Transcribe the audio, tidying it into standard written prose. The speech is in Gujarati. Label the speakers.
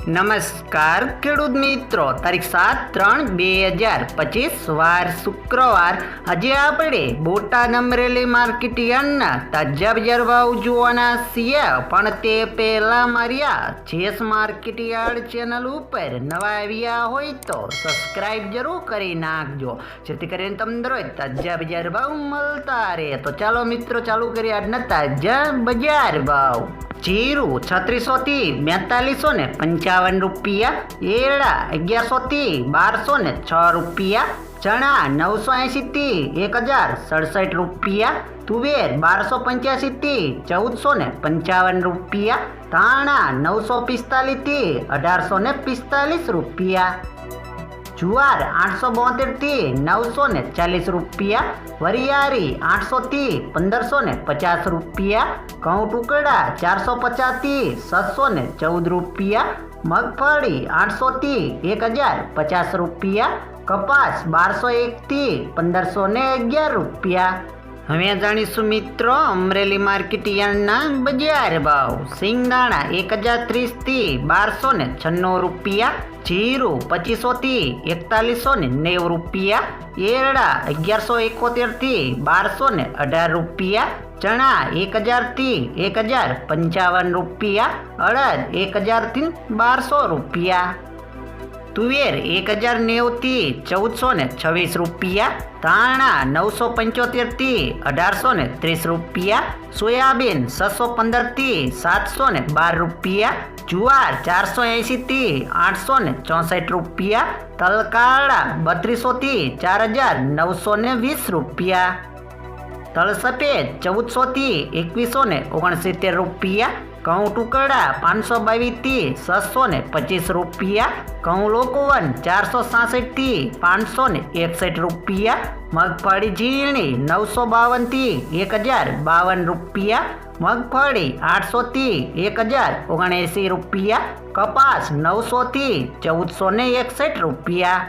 Speaker 1: નમસ્કાર ખેડૂત મિત્રો, તારીખ 7/3/2025 વાર શુક્રવાર. આજે આપણે બોટાદ અમરેલી માર્કેટ યાર્ડના તાજા બજાર ભાવ જોવાના છીએ. પણ તે પહેલા મારી આ જેસ માર્કેટ યાર્ડ ચેનલ ઉપર નવા આવ્યા હોય તો સબસ્ક્રાઇબ જરૂર કરી નાખજો, જેથી કરીને તમને રોજ તાજા બજાર ભાવ મળતા રહે. તો ચાલો મિત્રો, ચાલુ કરીએ આજના તાજા બજાર ભાવ. જીરું 3600 થી 4255 રૂપિયા, એરડા 1100 થી 1206 રૂપિયા, ચણા 980 થી 1067 રૂપિયા, તુવેર 1285 થી 1455 રૂપિયા, ધાણા 945 થી 1845 રૂપિયા, જુવાર 872 થી 940 રૂપિયા, વરિયાળી 800 થી 1550 રૂપિયા, ઘઉં ટુકડા 450 થી 714 રૂપિયા, મગફળી 800 થી 1050 રૂપિયા, કપાસ 1201 થી 1511 રૂપિયા. હવે જાણીશું મિત્રો અમરેલી માર્કેટ યાર્ડના બજાર ભાવ. સિંગદાણા 1030 થી 1296 રૂપિયા, જીરું 2500 થી 4190 રૂપિયા, એરડા 1171 થી 1218 રૂપિયા, ચણા 1000 થી 1055 રૂપિયા, અડદ 1000 થી 1200 રૂપિયા, તુવેર 1090 થી 1426 રૂપિયા, ધાણા 975 થી 1830 રૂપિયા, સોયાબીન 615 થી 712 રૂપિયા, જુવાર 480 થી 864 રૂપિયા, તલકાળા 3200 થી 4920 રૂપિયા, તલ સફેદ 1400 થી 2169 રૂપિયા, ઘઉં ટુકડા 522 થી 625 રૂપિયા, ઘઉં લોકવન 466 થી 561 રૂપિયા, મગફળી ઝીણી 952 થી 1052 રૂપિયા, મગફળી 800 થી 1079 રૂપિયા, કપાસ 900 થી 1461 રૂપિયા.